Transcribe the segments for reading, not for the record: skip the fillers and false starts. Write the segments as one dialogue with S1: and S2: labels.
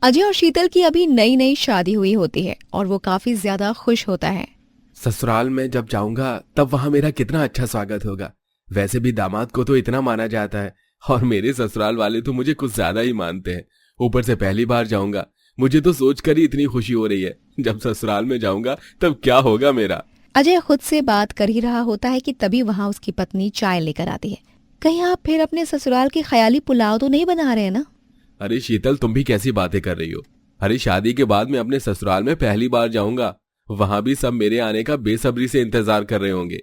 S1: अजय और शीतल की अभी नई नई शादी हुई होती है और वो काफी ज्यादा खुश होता है।
S2: ससुराल में जब जाऊंगा तब वहां मेरा कितना अच्छा स्वागत होगा। वैसे भी दामाद को तो इतना माना जाता है और मेरे ससुराल वाले तो मुझे कुछ ज्यादा ही मानते हैं। ऊपर से पहली बार जाऊंगा, मुझे तो सोचकर ही इतनी खुशी हो रही है। जब ससुराल में जाऊंगा तब क्या होगा मेरा।
S1: अजय खुद से बात कर ही रहा होता है कि तभी वहाँ उसकी पत्नी चाय लेकर आती है। कहीं आप फिर अपने ससुराल के ख्याली पुलाव तो नहीं बना रहे हैं ना?
S2: अरे शीतल, तुम भी कैसी बातें कर रही हो। अरे शादी के बाद मैं अपने ससुराल में पहली बार जाऊंगा। वहां भी सब मेरे आने का बेसब्री से इंतजार कर रहे होंगे।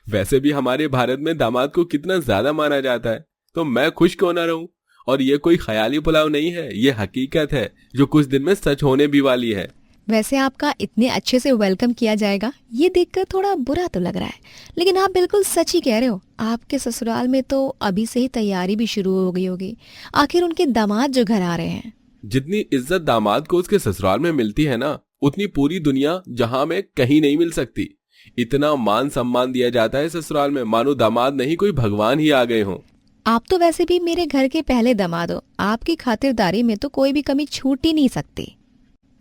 S2: वैसे भी हमारे भारत में दामाद को कितना ज्यादा माना जाता है, तो मैं खुश क्यों ना रहूं। और ये कोई ख्याली पुलाव नहीं है, ये हकीकत है जो कुछ दिन में सच होने भी वाली है।
S1: वैसे आपका इतने अच्छे से वेलकम किया जाएगा ये देखकर थोड़ा बुरा तो लग रहा है, लेकिन आप बिल्कुल सच ही कह रहे हो। आपके ससुराल में तो अभी से ही तैयारी भी शुरू हो गई होगी। आखिर उनके दामाद जो घर आ रहे हैं।
S2: जितनी इज्जत दामाद को उसके ससुराल में मिलती है ना, उतनी पूरी दुनिया जहां में कहीं नहीं मिल सकती। इतना मान सम्मान दिया जाता है ससुराल में, मानो दामाद नहीं कोई भगवान ही आ गए हों।
S1: आप तो वैसे भी मेरे घर के पहले दामाद हो, आपकी खातिरदारी में तो कोई भी कमी छूट ही नहीं सकती।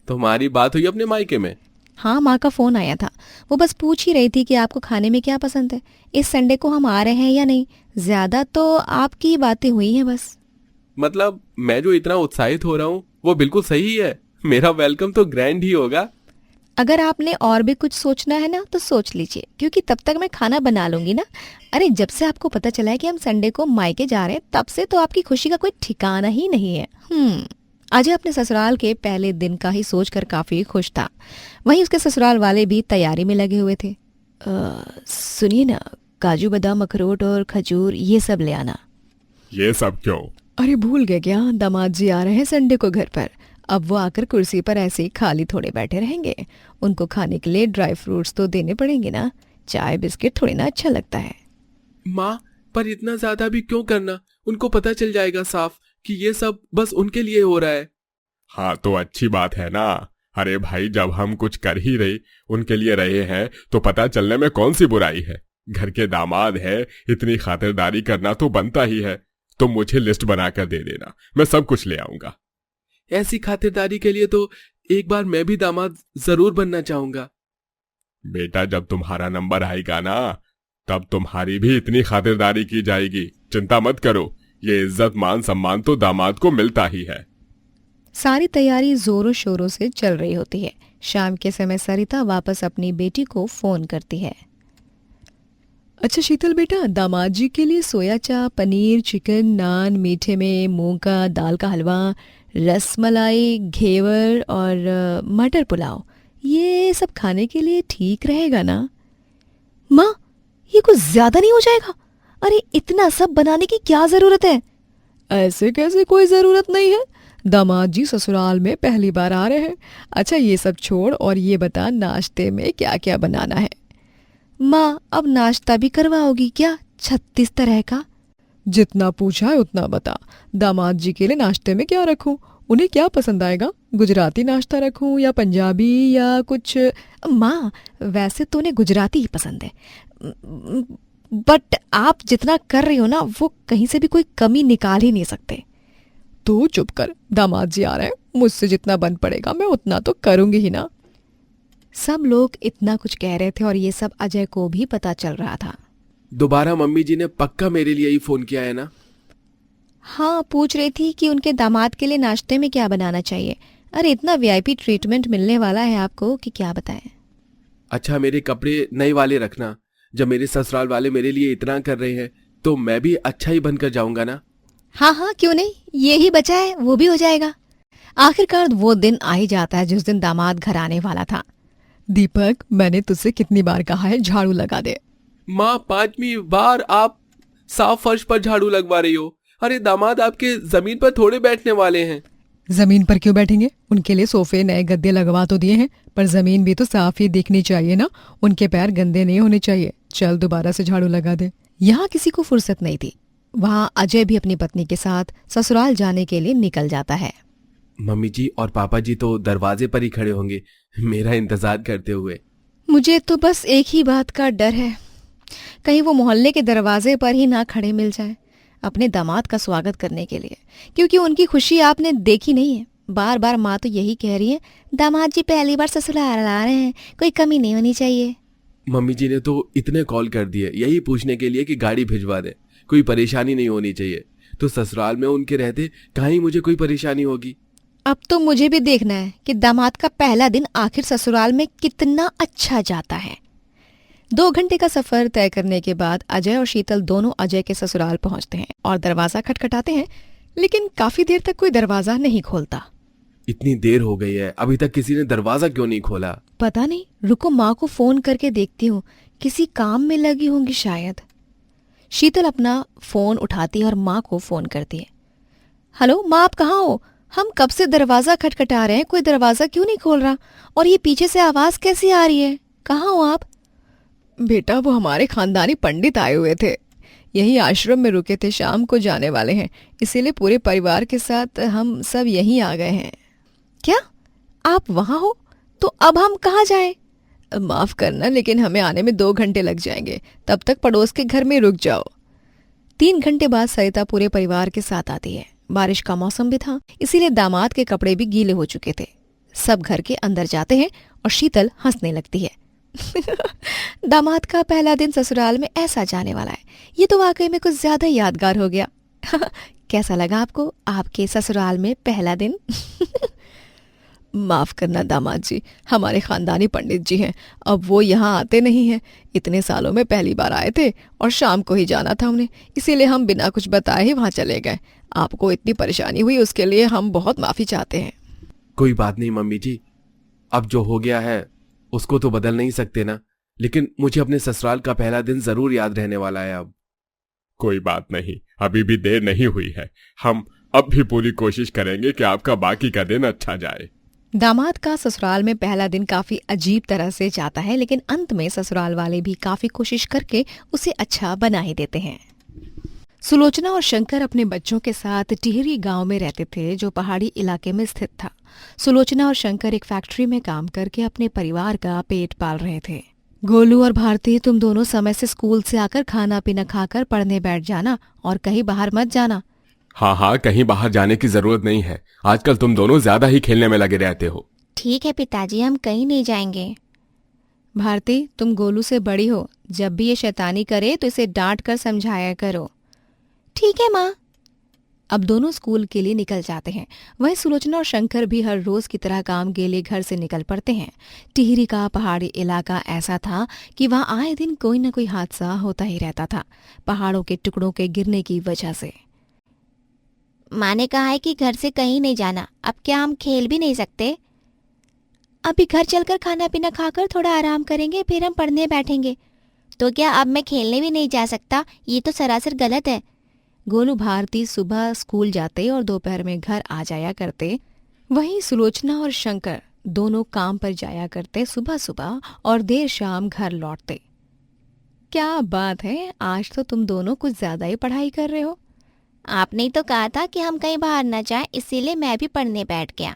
S2: तुम्हारी बात हुई अपने मायके में?
S1: हाँ, माँ का फोन आया था। वो बस पूछ ही रही थी कि आपको खाने में क्या पसंद है, इस संडे को हम आ रहे हैं या नहीं। ज्यादा तो आपकी बातें हुई हैं बस।
S2: मतलब मैं जो इतना उत्साहित हो रहा हूँ वो बिल्कुल सही है। मेरा वेलकम तो ग्रैंड ही होगा।
S1: अगर आपने और भी कुछ सोचना है ना तो सोच लीजिए, क्योंकि तब तक मैं खाना बना लूंगी ना। अरे जब से आपको पता चला है कि हम संडे को मायके जा रहे हैं, तब से तो आपकी खुशी का कोई ठिकाना ही नहीं है। अजय अपने ससुराल के पहले दिन का ही सोचकर काफी खुश था। वहीं उसके ससुराल वाले भी तैयारी में लगे हुए थे। सुनिए ना, काजू बादाम अखरोट और खजूर ये सब ले आना।
S3: ये सब क्यों?
S1: अरे भूल गए क्या, दामाद जी आ रहे हैं संडे को घर पर। अब वो आकर कुर्सी पर ऐसे ही खाली थोड़े बैठे रहेंगे। उनको खाने के लिए ड्राई फ्रूट्स तो देने पड़ेंगे ना। चाय बिस्किट थोड़ी ना अच्छा लगता है।
S2: माँ, पर इतना ज्यादा भी क्यों करना? उनको पता चल जाएगा साफ कि ये सब बस उनके लिए हो रहा है।
S3: हाँ तो अच्छी बात है ना। अरे भाई, जब हम कुछ कर ही उनके लिए रहे हैं तो पता चलने में कौन सी बुराई है। घर के दामाद है, इतनी खातिरदारी करना तो बनता ही है। तुम मुझे लिस्ट बनाकर दे देना, मैं सब कुछ ले आऊंगा।
S2: ऐसी खातिरदारी के लिए तो एक बार मैं भी दामाद जरूर बनना चाहूंगा।
S3: बेटा, जब तुम्हारा नंबर आएगा ना, तब तुम्हारी भी इतनी खातिरदारी की जाएगी। चिंता मत करो, ये इज्जत मान सम्मान तो दामाद को मिलता ही है।
S1: सारी तैयारी जोरों शोरों से चल रही होती है। शाम के समय सरिता वापस अपनी बेटी को फोन करती है। अच्छा शीतल बेटा, दामाद जी के लिए सोया चाप, पनीर, चिकन, नान, मीठे में मूंग का दाल का हलवा, रस मलाई, घेवर और मटर पुलाव, ये सब खाने के लिए ठीक रहेगा ना? माँ, ये कुछ ज्यादा नहीं हो जाएगा? अरे इतना सब बनाने की क्या जरूरत है? ऐसे कैसे कोई जरूरत नहीं है, दामाद जी ससुराल में पहली बार आ रहे हैं। अच्छा ये सब छोड़ और ये बता, नाश्ते में क्या क्या बनाना है? माँ, अब नाश्ता भी करवाओगी क्या 36 तरह का? जितना पूछा है उतना बता। दामाद जी के लिए नाश्ते में क्या रखूं? उन्हें क्या पसंद आएगा? गुजराती नाश्ता रखूं या पंजाबी या कुछ? माँ, वैसे तो उन्हें गुजराती ही पसंद है, बट आप जितना कर रही हो ना, वो कहीं से भी कोई कमी निकाल ही नहीं सकते। तू चुप कर, दामाद जी आ रहे हैं, मुझसे जितना बन पड़ेगा मैं उतना तो करूंगी ही ना। सब लोग इतना कुछ कह रहे थे और ये सब अजय को भी पता चल रहा था।
S2: दोबारा मम्मी जी ने पक्का मेरे लिए ही फोन किया है ना?
S1: हाँ, पूछ रही थी कि उनके दामाद के लिए नाश्ते में क्या बनाना चाहिए। अरे इतना वीआईपी ट्रीटमेंट मिलने वाला है आपको कि क्या बताएं।
S2: अच्छा, मेरे कपड़े नए वाले रखना। जब मेरे ससुराल वाले मेरे लिए इतना कर रहे हैं तो मैं भी अच्छा ही बनकर जाऊंगा ना।
S1: हाँ हाँ, क्यों नहीं, ये ही बचा है, वो भी हो जाएगा। आखिरकार वो दिन आ ही जाता है जिस दिन दामाद घर आने वाला था। दीपक, मैंने तुझसे कितनी बार कहा है झाड़ू लगा दे।
S2: माँ, 5वीं बार आप साफ फर्श पर झाड़ू लगवा रही हो। अरे दामाद आपके जमीन पर थोड़े बैठने वाले हैं।
S1: जमीन पर क्यों बैठेंगे? उनके लिए सोफे नए गद्दे लगवा तो दिए हैं, पर जमीन भी तो साफ ही दिखनी चाहिए ना। उनके पैर गंदे नहीं होने चाहिए। चल दोबारा से झाड़ू लगा दे। यहाँ किसी को फुर्सत नहीं थी। वहाँ अजय भी अपनी पत्नी के साथ ससुराल जाने के लिए निकल जाता है।
S2: मम्मी जी और पापा जी तो दरवाजे पर ही खड़े होंगे मेरा इंतजार करते हुए।
S1: मुझे तो बस एक ही बात का डर है, कहीं वो मोहल्ले के दरवाजे पर ही ना खड़े मिल जाए अपने दामाद का स्वागत करने के लिए, क्योंकि उनकी खुशी आपने देखी नहीं है। बार बार माँ तो यही कह रही है, दामाद जी पहली बार ससुराल आ रहे हैं, कोई कमी नहीं होनी चाहिए।
S2: मम्मी जी ने तो इतने कॉल कर दिए यही पूछने के लिए कि गाड़ी भिजवा दे, कोई परेशानी नहीं होनी चाहिए। तो ससुराल में उनके रहते कहाँ ही मुझे कोई परेशानी होगी।
S1: अब तो मुझे भी देखना है कि दामाद का पहला दिन आखिर ससुराल में कितना अच्छा जाता है। 2 घंटे का सफर तय करने के बाद अजय और शीतल दोनों अजय के ससुराल पहुंचते हैं और दरवाजा खटखटाते हैं, लेकिन काफी देर तक कोई दरवाजा नहीं खोलता।
S2: इतनी देर हो गई है, अभी तक किसी ने दरवाजा क्यों नहीं खोला?
S1: पता नहीं, रुको माँ को फोन करके देखती हूँ, किसी काम में लगी होंगी शायद। शीतल अपना फोन उठाती है और माँ को फोन करती है। हेलो माँ, आप कहाँ हो? हम कब से दरवाजा खटखटा रहे हैं, कोई दरवाजा क्यों नहीं खोल रहा? और ये पीछे से आवाज कैसी आ रही है? कहाँ हो आप? बेटा, वो हमारे खानदानी पंडित आए हुए थे, यही आश्रम में रुके थे, शाम को जाने वाले हैं, इसीलिए पूरे परिवार के साथ हम सब यहीं आ गए हैं। क्या आप वहां हो? तो अब हम कहाँ जाएं? माफ करना, लेकिन हमें आने में 2 घंटे लग जाएंगे, तब तक पड़ोस के घर में रुक जाओ। 3 घंटे बाद सरिता पूरे परिवार के साथ आती है। बारिश का मौसम भी था, इसीलिए दामाद के कपड़े भी गीले हो चुके थे। सब घर के अंदर जाते हैं और शीतल हंसने लगती है। दामाद का पहला दिन ससुराल में ऐसा जाने वाला है, ये तो वाकई में कुछ ज्यादा यादगार हो गया। कैसा लगा आपको आपके ससुराल में पहला दिन? माफ करना दामाद जी, हमारे खानदानी पंडित जी हैं, अब वो यहाँ आते नहीं हैं। इतने सालों में पहली बार आए थे और शाम को ही जाना था उन्हें, इसीलिए हम बिना कुछ बताए ही वहाँ चले गए। आपको इतनी परेशानी हुई उसके लिए हम बहुत माफी चाहते हैं।
S2: कोई बात नहीं मम्मी जी, अब जो हो गया है उसको तो बदल नहीं सकते ना, लेकिन मुझे अपने ससुराल का पहला दिन जरूर याद रहने वाला है। अब
S3: कोई बात नहीं, अभी भी देर नहीं हुई है। हम अब भी पूरी कोशिश करेंगे कि आपका बाकी का दिन अच्छा जाए।
S1: दामाद का ससुराल में पहला दिन काफी अजीब तरह से जाता है, लेकिन अंत में ससुराल वाले भी काफी कोशिश करके उसे अच्छा बना ही देते हैं। सुलोचना और शंकर अपने बच्चों के साथ टिहरी गांव में रहते थे, जो पहाड़ी इलाके में स्थित था। सुलोचना और शंकर एक फैक्ट्री में काम करके अपने परिवार का पेट पाल रहे थे। गोलू और भारती, तुम दोनों समय से स्कूल से आकर खाना पीना खाकर पढ़ने बैठ जाना और कहीं बाहर मत जाना।
S3: हाँ हाँ, कहीं बाहर जाने की जरूरत नहीं है, आजकल तुम दोनों ज्यादा ही खेलने में लगे रहते हो।
S4: ठीक है पिताजी, हम कहीं नहीं जाएंगे।
S1: भारती, तुम गोलू से बड़ी हो, जब भी ये शैतानी करे तो इसे डांट कर समझाया करो।
S4: ठीक है माँ।
S1: अब दोनों स्कूल के लिए निकल जाते हैं। वहीं सुलोचना और शंकर भी हर रोज की तरह काम के लिए घर से निकल पड़ते हैं। टिहरी का पहाड़ी इलाका ऐसा था कि वहां आए दिन कोई न कोई हादसा होता ही रहता था, पहाड़ों के टुकड़ों के गिरने की वजह से।
S4: माँ ने कहा है कि घर से कहीं नहीं जाना, अब क्या हम खेल भी नहीं सकते? अभी घर चलकर खाना पीना खाकर थोड़ा आराम करेंगे, फिर हम पढ़ने बैठेंगे। तो क्या अब मैं खेलने भी नहीं जा सकता? ये तो सरासर गलत है।
S1: गोलू भारती सुबह स्कूल जाते और दोपहर में घर आ जाया करते। वहीं सुलोचना और शंकर दोनों काम पर जाया करते सुबह सुबह और देर शाम घर लौटते। क्या बात है, आज तो तुम दोनों कुछ ज्यादा ही पढ़ाई कर रहे हो।
S4: आपने ही तो कहा था कि हम कहीं बाहर न जाएं, इसीलिए मैं भी पढ़ने बैठ गया।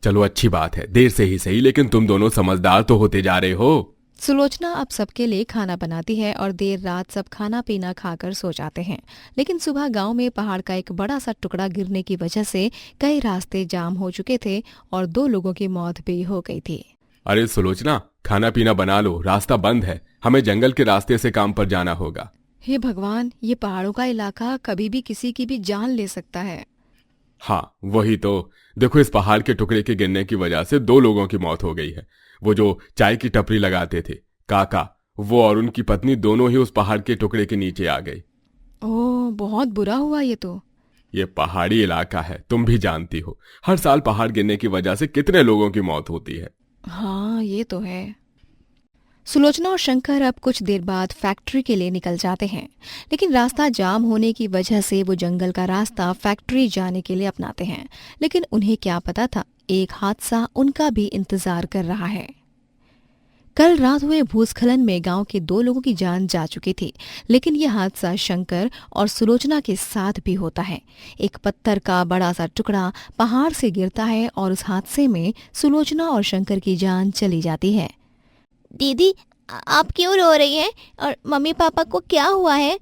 S3: चलो अच्छी बात है, देर से ही सही, लेकिन तुम दोनों समझदार तो होते जा रहे हो।
S1: सुलोचना अब सबके लिए खाना बनाती है और देर रात सब खाना पीना खाकर सो जाते हैं। लेकिन सुबह गांव में पहाड़ का एक बड़ा सा टुकड़ा गिरने की वजह से कई रास्ते जाम हो चुके थे और 2 लोगों की मौत भी हो गई थी।
S3: अरे सुलोचना, खाना पीना बना लो, रास्ता बंद है, हमें जंगल के रास्ते से काम पर जाना होगा।
S1: हे भगवान, ये पहाड़ों का इलाका कभी भी किसी की भी जान ले सकता है।
S3: हाँ वही तो, देखो इस पहाड़ के टुकड़े के गिरने की वजह से 2 लोगों की मौत हो गई है। वो जो चाय की टपरी लगाते थे काका, वो और उनकी पत्नी दोनों ही उस पहाड़ के टुकड़े के नीचे आ गई।
S1: ओह, बहुत बुरा हुआ ये तो।
S3: ये पहाड़ी इलाका है, तुम भी जानती हो, हर साल पहाड़ गिरने की वजह से कितने लोगों की मौत होती है।
S1: हाँ ये तो है। सुलोचना और शंकर अब कुछ देर बाद फैक्ट्री के लिए निकल जाते हैं, लेकिन रास्ता जाम होने की वजह से वो जंगल का रास्ता फैक्ट्री जाने के लिए अपनाते हैं। लेकिन उन्हें क्या पता था, एक हादसा उनका भी इंतजार कर रहा है। कल रात हुए भूस्खलन में गांव के 2 लोगों की जान जा चुकी थी, लेकिन यह हादसा शंकर और सुलोचना के साथ भी होता है। एक पत्थर का बड़ा सा टुकड़ा पहाड़ से गिरता है और उस हादसे में सुलोचना और शंकर की जान चली जाती है।
S4: दीदी, आप क्यों रो रही हैं? और मम्मी पापा को क्या हुआ है?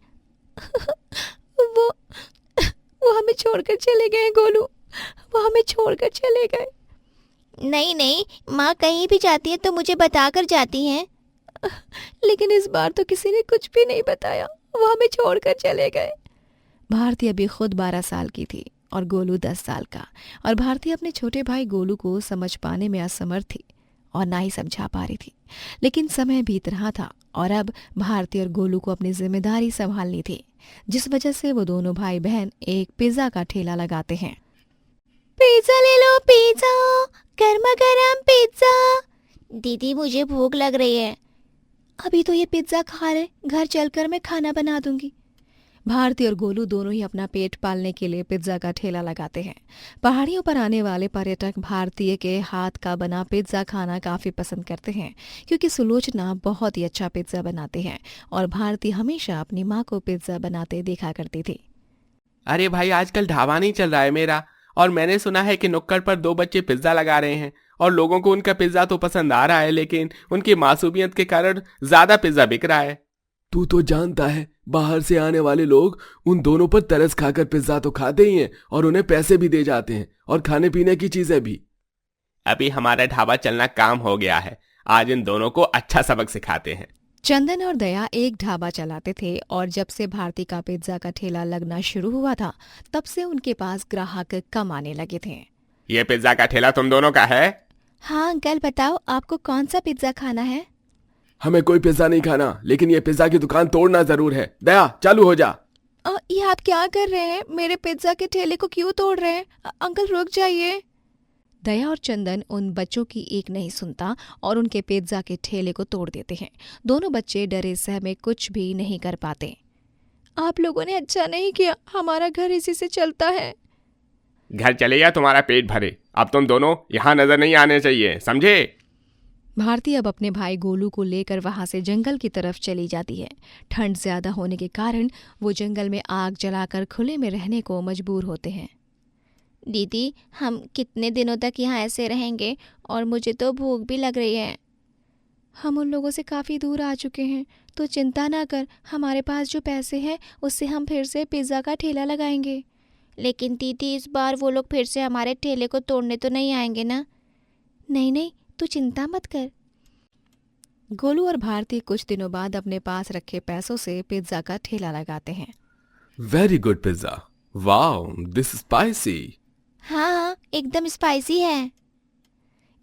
S1: वो हमें छोड़कर चले गए गोलू। वो हमें छोड़कर चले गए।
S4: नहीं नहीं, माँ कहीं भी जाती है तो मुझे बताकर जाती हैं।
S1: लेकिन इस बार तो किसी ने कुछ भी नहीं बताया, वो हमें छोड़कर चले गए। भारती अभी खुद 12 साल की थी और गोलू 10 साल का, और भारती अपने छोटे भाई गोलू को समझ पाने में असमर्थ थी और ना ही समझा पा रही थी। लेकिन समय बीत रहा था और अब भारती और गोलू को अपनी जिम्मेदारी संभालनी थी, जिस वजह से वो दोनों भाई बहन एक पिज्जा का ठेला लगाते हैं।
S4: पिज्जा ले लो, पिज्जा, गर्मा गर्म पिज्जा। दीदी मुझे भूख लग रही है।
S1: अभी तो ये पिज्जा खा रहे, घर चलकर मैं खाना बना दूंगी। भारती और गोलू दोनों ही अपना पेट पालने के लिए पिज्जा का ठेला लगाते हैं। पहाड़ियों पर आने वाले पर्यटक भारतीय के हाथ का बना पिज्जा खाना काफी पसंद करते हैं, क्योंकि सुलोचना बहुत ही अच्छा पिज्जा बनाते हैं और भारती हमेशा अपनी माँ को पिज्जा बनाते देखा करती थी।
S2: अरे भाई, आजकल ढाबा नहीं चल रहा है मेरा, और मैंने सुना है कि नुक्कड़ पर 2 बच्चे पिज्जा लगा रहे हैं और लोगों को उनका पिज्जा तो पसंद आ रहा है, लेकिन उनकी मासूमियत के कारण ज्यादा पिज्जा बिक रहा है।
S3: तू तो जानता है, बाहर से आने वाले लोग उन दोनों पर तरस खाकर पिज्जा तो खाते ही हैं और उन्हें पैसे भी दे जाते हैं, और खाने पीने की चीजें भी।
S2: अभी हमारा ढाबा चलना काम हो गया है, आज इन दोनों को अच्छा सबक सिखाते हैं।
S1: चंदन और दया एक ढाबा चलाते थे और जब से भारती का पिज्जा का ठेला लगना शुरू हुआ था, तब से उनके पास ग्राहक कम आने लगे थे।
S2: ये पिज्जा का ठेला तुम दोनों का है?
S4: हाँ अंकल, बताओ आपको कौन सा पिज्जा खाना है?
S3: हमें कोई पिज्जा नहीं खाना, लेकिन ये पिज्जा की दुकान तोड़ना जरूर है। दया, चालू हो जा।
S1: ये आप क्या कर रहे हैं? मेरे पिज्जा के ठेले को क्यों तोड़ रहे हैं? अंकल रुक जाइए। दया और चंदन उन बच्चों की एक नहीं सुनता और उनके पिज्जा के ठेले को तोड़ देते हैं। दोनों बच्चे डरे सहमे कुछ भी नहीं कर पाते। आप लोगों ने अच्छा नहीं किया, हमारा घर इसी से चलता है।
S2: घर चले या तुम्हारा पेट भरे, अब तुम दोनों यहाँ नजर नहीं आने चाहिए, समझे?
S1: भारती अब अपने भाई गोलू को लेकर वहां से जंगल की तरफ चली जाती है। ठंड ज्यादा होने के कारण वो जंगल में आग जलाकर खुले में रहने को मजबूर होते हैं।
S4: दीदी हम कितने दिनों तक यहाँ ऐसे रहेंगे? और मुझे तो भूख भी लग रही है।
S1: हम उन लोगों से काफी दूर आ चुके हैं, तो चिंता ना कर, हमारे पास जो पैसे हैं उससे हम फिर से पिज्जा का ठेला लगाएंगे।
S4: लेकिन दीदी इस बार वो लोग फिर से हमारे ठेले को तोड़ने तो नहीं आएंगे ना?
S1: नहीं नहीं, तू चिंता मत कर। गोलू और भारती कुछ दिनों बाद अपने पास रखे पैसों से पिज्जा का ठेला लगाते हैं।
S2: Very good pizza, wow this spicy.
S4: हाँ एकदम स्पाइसी है।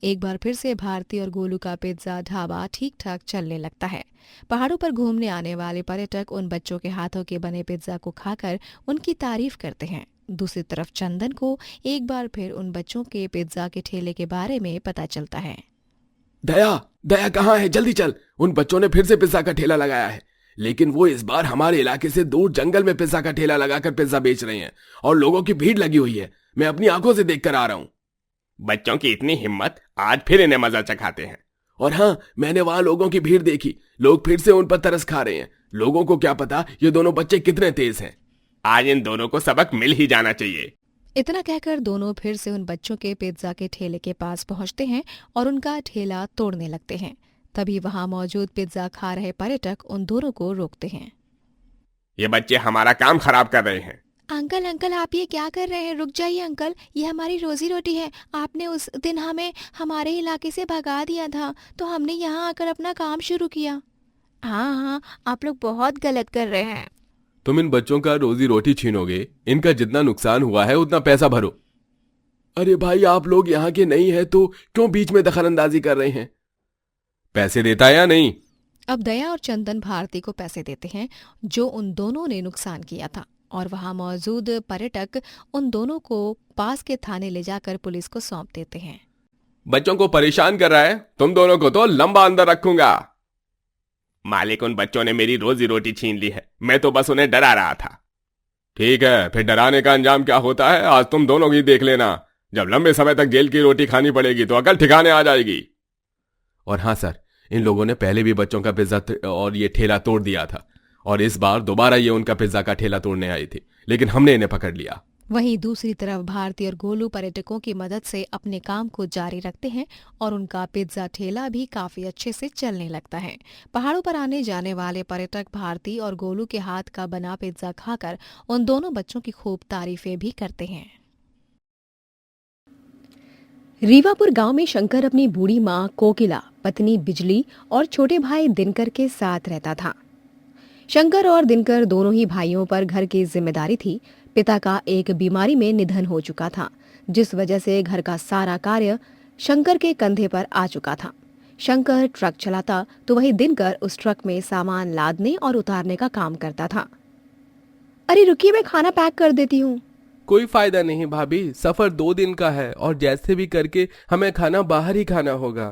S1: एक बार फिर से भारती और गोलू का पिज्जा ढाबा ठीक ठाक चलने लगता है। पहाड़ों पर घूमने आने वाले पर्यटक उन बच्चों के हाथों के बने पिज्जा को खाकर उनकी तारीफ करते हैं। दूसरी तरफ चंदन को एक बार फिर उन बच्चों के पिज्जा के ठेले के बारे में पता चलता है।
S3: दया, दया कहाँ है? जल्दी चल, उन बच्चों ने फिर से पिज्जा का ठेला लगाया है, लेकिन वो इस बार हमारे इलाके से दूर जंगल में पिज्जा का ठेला लगाकर पिज्जा बेच रहे हैं और लोगों की भीड़ लगी हुई है। मैं अपनी आंखों से देखकर आ रहा हूँ।
S2: बच्चों की इतनी हिम्मत, आज फिर इन्हें मजा चखाते हैं।
S3: और हाँ, मैंने वहां लोगों की भीड़ देखी, लोग फिर से उन पर तरस खा रहे हैं। लोगों को क्या पता ये दोनों बच्चे कितने तेज हैं।
S2: आज इन दोनों को सबक मिल ही जाना चाहिए।
S1: इतना कहकर दोनों फिर से उन बच्चों के पिज्जा के ठेले के पास पहुंचते हैं और उनका ठेला तोड़ने लगते हैं। तभी वहां मौजूद पिज्जा खा रहे पर्यटक उन दोनों को रोकते हैं।
S2: ये बच्चे हमारा काम खराब कर रहे हैं।
S1: अंकल अंकल, आप ये क्या कर रहे हैं? रुक जाइए अंकल, ये हमारी रोजी रोटी है। आपने उस दिन हमें हमारे इलाके से भगा दिया था, तो हमने यहाँ आकर अपना काम शुरू किया।
S4: हाँ हाँ, आप लोग बहुत गलत कर रहे हैं।
S2: तुम इन बच्चों का रोजी रोटी छीनोगे, इनका जितना नुकसान हुआ है उतना पैसा भरो।
S3: अरे भाई, आप लोग यहाँ के नहीं है तो क्यों बीच में दखलंदाजी कर रहे हैं?
S2: पैसे देता है या नहीं?
S1: अब दया और चंदन भारती को पैसे देते हैं जो उन दोनों ने नुकसान किया था, और वहां मौजूद पर्यटक उन दोनों को पास के थाने ले जाकर पुलिस को सौंप देते हैं।
S2: बच्चों को परेशान कर रहा है, तुम दोनों को तो लंबा अंदर रखूंगा। मालिक, उन बच्चों ने मेरी रोजी रोटी छीन ली है, मैं तो बस उन्हें डरा रहा था। ठीक है, फिर डराने का अंजाम क्या होता है आज तुम दोनों की देख लेना। जब लंबे समय तक जेल की रोटी खानी पड़ेगी तो अकल ठिकाने आ जाएगी। और हाँ सर, इन लोगों ने पहले भी बच्चों का पिज्जा और ये ठेला तोड़ दिया था, और इस बार दोबारा ये उनका पिज्जा का ठेला तोड़ने आई थी, लेकिन हमने इन्हें पकड़ लिया।
S1: वहीं दूसरी तरफ भारती और गोलू पर्यटकों की मदद से अपने काम को जारी रखते हैं और उनका पिज्जा ठेला भी काफी अच्छे से चलने लगता है। पहाड़ों पर आने जाने वाले पर्यटक भारती और गोलू के हाथ का बना पिज्जा खाकर उन दोनों बच्चों की खूब तारीफें भी करते हैं। रीवापुर गांव में शंकर अपनी बूढ़ी माँ कोकिला, पत्नी बिजली और छोटे भाई दिनकर के साथ रहता था। शंकर और दिनकर दोनों ही भाइयों पर घर की जिम्मेदारी थी। पिता का एक बीमारी में निधन हो चुका था, जिस वजह से घर का सारा कार्य शंकर के कंधे पर आ चुका था। शंकर ट्रक चलाता तो वही दिनकर उस ट्रक में सामान लादने और उतारने का काम करता था। अरे रुकिए, मैं खाना पैक कर देती हूँ।
S2: कोई फायदा नहीं भाभी, सफर 2 दिन का है और जैसे भी करके हमें खाना बाहर ही खाना होगा।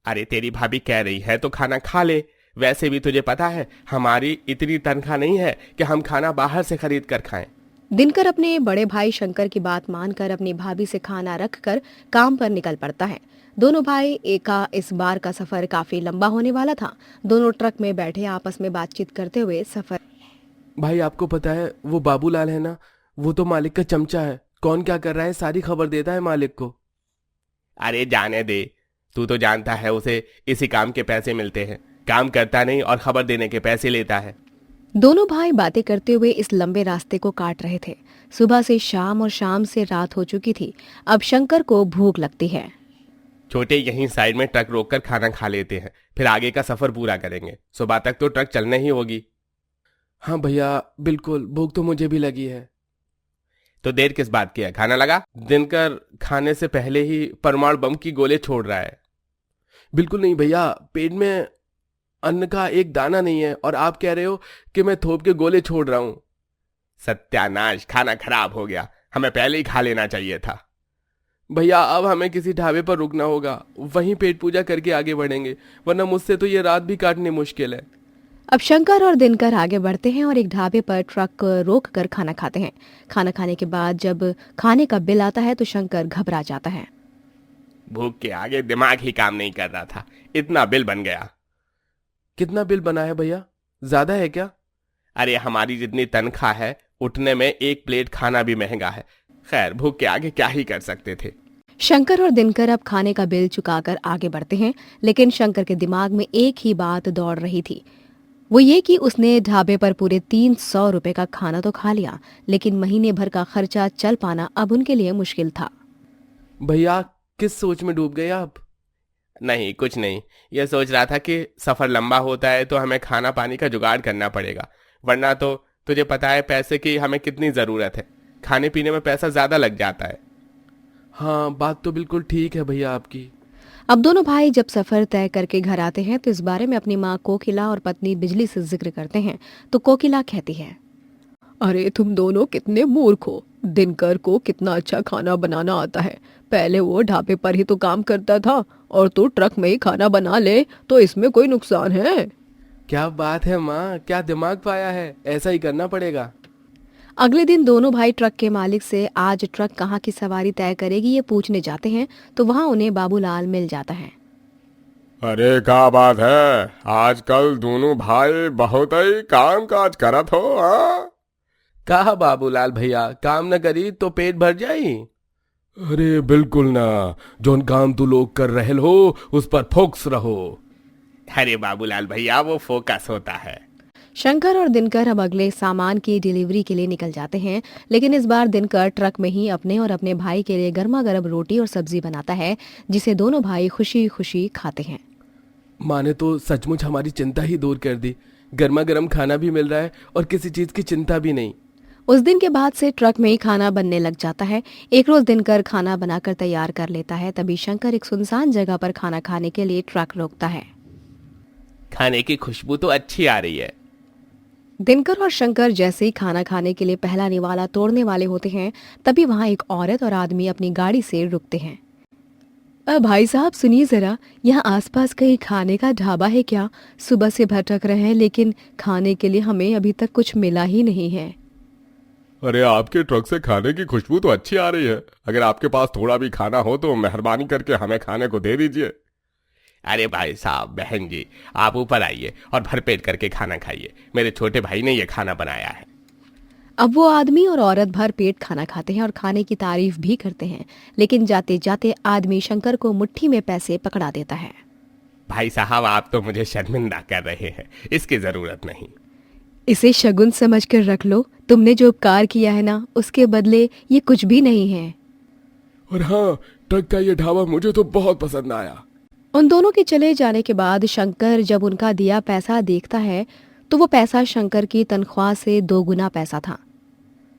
S5: अरे तेरी भाभी कह रही है तो खाना खा ले। वैसे भी तुझे पता है हमारी इतनी तनख्वाह नहीं है कि हम खाना बाहर से खरीद कर खाएं।
S1: दिनकर अपने बड़े भाई शंकर की बात मानकर अपनी भाभी से खाना रखकर काम पर निकल पड़ता है। दोनों भाई का इस बार का सफर काफी लंबा होने वाला था। दोनों ट्रक में बैठे आपस में बातचीत करते हुए सफर।
S2: भाई आपको पता है वो बाबूलाल है ना, वो तो मालिक का चमचा है। कौन क्या कर रहा है सारी खबर देता है मालिक को।
S5: अरे जाने दे, तू तो जानता है उसे इसी काम के पैसे मिलते हैं। काम करता नहीं और खबर देने के पैसे लेता है।
S1: दोनों भाई बातें करते हुए इस लंबे रास्ते को काट रहे थे। सुबह से शाम और शाम से रात हो चुकी थी। अब शंकर को भूख लगती है।
S5: छोटे यहीं साइड में ट्रक रोककर खाना खा लेते हैं, फिर आगे का सफर पूरा करेंगे। सुबह तक तो ट्रक चलने ही होगी।
S2: हाँ भैया बिल्कुल, भूख तो मुझे भी लगी है।
S5: तो देर किस बात की है, खाना लगा।
S2: दिनकर खाने से पहले ही परमाणु बम की गोले छोड़ रहा है। बिल्कुल नहीं भैया, पेट में अन्न का एक दाना नहीं है और आप कह रहे हो कि मैं थोप के गोले छोड़ रहा हूं।
S5: सत्यानाश, खाना खराब हो गया। हमें पहले ही खा लेना चाहिए था।
S2: भैया अब हमें किसी ढाबे पर रुकना होगा, वहीं पेट पूजा करके आगे बढ़ेंगे, वरना मुझसे तो ये रात भी काटनी मुश्किल है।
S1: अब शंकर और दिनकर आगे बढ़ते हैं और एक ढाबे पर ट्रक रोक कर खाना खाते हैं। खाना खाने के बाद जब खाने का बिल आता है तो शंकर घबरा जाता है।
S5: भूख के आगे दिमाग ही काम नहीं कर रहा था, इतना बिल बन गया।
S2: कितना बिल बना है भैया, ज्यादा है क्या?
S5: अरे हमारी जितनी तनख्वाह है उतने में एक प्लेट खाना भी महंगा है। खैर भूख के आगे क्या ही कर सकते थे।
S1: शंकर और दिनकर अब खाने का बिल चुकाकर आगे बढ़ते हैं, लेकिन शंकर के दिमाग में एक ही बात दौड़ रही थी। वो ये कि उसने ढाबे पर पूरे 300 रुपए का खाना तो खा लिया, लेकिन महीने भर का खर्चा चल पाना अब उनके लिए मुश्किल था।
S2: भैया किस सोच में डूब गए आप?
S5: नहीं कुछ नहीं, यह सोच रहा था कि सफर लंबा होता है तो हमें खाना पानी का जुगाड़ करना पड़ेगा, वरना तो तुझे पता है पैसे की हमें कितनी जरूरत है। खाने पीने में पैसा ज्यादा लग जाता है।
S2: हाँ बात तो बिल्कुल ठीक है भैया आपकी।
S1: अब दोनों भाई जब सफर तय करके घर आते हैं तो इस बारे में अपनी माँ कोकिला और पत्नी बिजली से जिक्र करते हैं। तो कोकिला कहती है, अरे तुम दोनों कितने मूर्ख हो। दिनकर को कितना अच्छा खाना बनाना आता है। पहले वो ढाबे पर ही तो काम करता था और तू ट्रक में ही खाना बना ले तो इसमें कोई नुकसान है?
S2: क्या बात है माँ, क्या दिमाग पाया है, ऐसा ही करना पड़ेगा।
S1: अगले दिन दोनों भाई ट्रक के मालिक से आज ट्रक कहाँ की सवारी तय करेगी ये पूछने जाते हैं तो वहाँ उन्हें बाबूलाल मिल जाता है।
S3: अरे क्या बात है, आजकल दोनों भाई बहुत ही काम काज करत हो। हाँ
S2: कहा बाबूलाल भैया, काम न करी तो पेट भर जाई।
S3: अरे बिल्कुल ना, जोन काम तू लोग कर रहे हो उस पर फोकस रहो।
S5: अरे बाबूलाल भैया वो फोकस होता है।
S1: शंकर और दिनकर अब अगले सामान की डिलीवरी के लिए निकल जाते हैं, लेकिन इस बार दिनकर ट्रक में ही अपने और अपने भाई के लिए गर्मा गर्म रोटी और सब्जी बनाता है, जिसे दोनों भाई खुशी खुशी खाते हैं।
S2: माँ ने तो सचमुच हमारी चिंता ही दूर कर दी। गर्मा गर्म खाना भी मिल रहा है और किसी चीज की चिंता भी नहीं।
S1: उस दिन के बाद से ट्रक में ही खाना बनने लग जाता है। एक रोज दिनकर खाना बनाकर तैयार कर लेता है, तभी शंकर एक सुनसान जगह पर खाना खाने के लिए ट्रक रोकता है।
S5: खाने की खुशबू तो अच्छी आ रही है।
S1: दिनकर और शंकर जैसे ही खाना खाने के लिए पहला निवाला तोड़ने वाले होते हैं, तभी वहां एक औरत और आदमी अपनी गाड़ी से रुकते हैं। भाई साहब सुनिए जरा, यहाँ आसपास कहीं खाने का ढाबा है क्या? सुबह से भटक रहे हैं लेकिन खाने के लिए हमें अभी तक कुछ मिला ही नहीं है।
S3: अरे आपके ट्रक से खाने की खुशबू तो अच्छी आ रही है। अगर आपके पास थोड़ा भी खाना हो तो मेहरबानी करके हमें खाने को दे दीजिए।
S5: अरे भाई साहब बहन जी, आप ऊपर आइए और भरपेट करके खाना खाइए। मेरे छोटे भाई ने ये खाना बनाया है।
S1: अब वो आदमी और औरत भर पेट खाना खाते हैं और खाने की तारीफ भी करते हैं, लेकिन जाते जाते आदमी शंकर को मुट्ठी में पैसे पकड़ा देता है।
S5: भाई साहब आप तो मुझे शर्मिंदा कर रहे हैं, इसकी जरूरत नहीं।
S1: इसे शगुन समझकर रख लो। तुमने जो उपकार किया है ना, उसके बदले ये कुछ भी नहीं है।
S3: और हाँ, ट्रक का ये ढाबा मुझे तो बहुत पसंद आया।
S1: उन दोनों के चले जाने के बाद शंकर जब उनका दिया पैसा देखता है तो वो पैसा शंकर की तनख्वाह से 2 गुना पैसा था।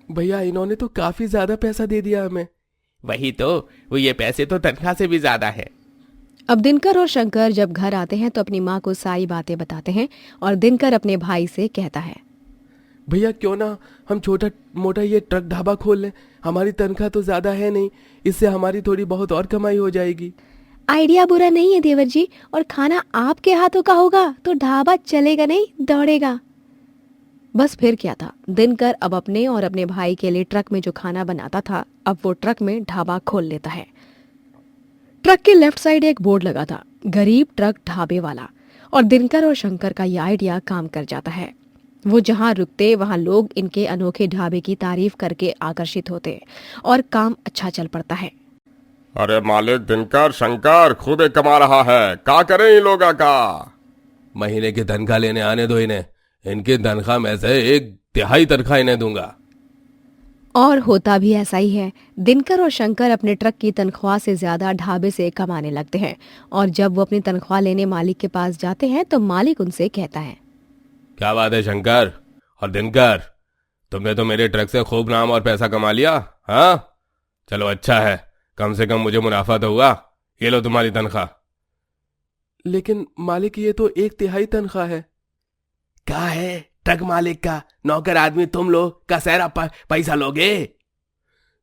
S2: भैया इन्होंने तो काफी ज्यादा पैसा दे दिया हमें।
S5: वही तो, वो ये पैसे तो तनख्वाह से भी ज्यादा है।
S1: अब दिनकर और शंकर जब घर आते हैं तो अपनी माँ को सारी बातें बताते हैं और दिनकर अपने भाई से कहता है,
S2: भैया क्यों ना हम छोटा मोटा ये ट्रक ढाबा खोल लें, हमारी तनख्वाह तो ज्यादा है नहीं, इससे हमारी थोड़ी बहुत और कमाई हो जाएगी।
S1: आइडिया बुरा नहीं है देवर जी, और खाना आपके हाथों का होगा तो ढाबा चलेगा नहीं, दौड़ेगा। बस फिर क्या था, दिनकर अब अपने और अपने भाई के लिए ट्रक में जो खाना बनाता था अब वो ट्रक में ढाबा खोल लेता है। ट्रक के लेफ्ट साइड एक बोर्ड लगा था, गरीब ट्रक ढाबे वाला, और दिनकर और शंकर का यह आइडिया काम कर जाता है। वो जहां रुकते वहां लोग इनके अनोखे ढाबे की तारीफ करके आकर्षित होते और काम अच्छा चल पड़ता है।
S3: अरे मालिक दिनकर शंकर खूबे कमा रहा है, का करें इन लोगों का।
S2: महीने की तनख्वाह लेने आने दो इन्हें, इनकी तनख्वाह में से 1/3 तनख्वाह इन्हें दूंगा।
S1: और होता भी ऐसा ही है। दिनकर और शंकर अपने ट्रक की तनख्वाह से ज्यादा ढाबे से कमाने लगते हैं और जब वो अपनी तनख्वाह लेने मालिक के पास जाते हैं तो मालिक उनसे कहता है,
S2: क्या बात है शंकर और दिनकर, तुमने तो मेरे ट्रक से खूब नाम और पैसा कमा लिया। हाँ चलो अच्छा है, कम से कम मुझे मुनाफा तो हुआ। ये लो तुम्हारी तनख्वाह। लेकिन मालिक ये तो 1/3 तनख्वाह है। क्या है ट्रक मालिक का, नौकर आदमी तुम लोग का सारा पैसा लोगे।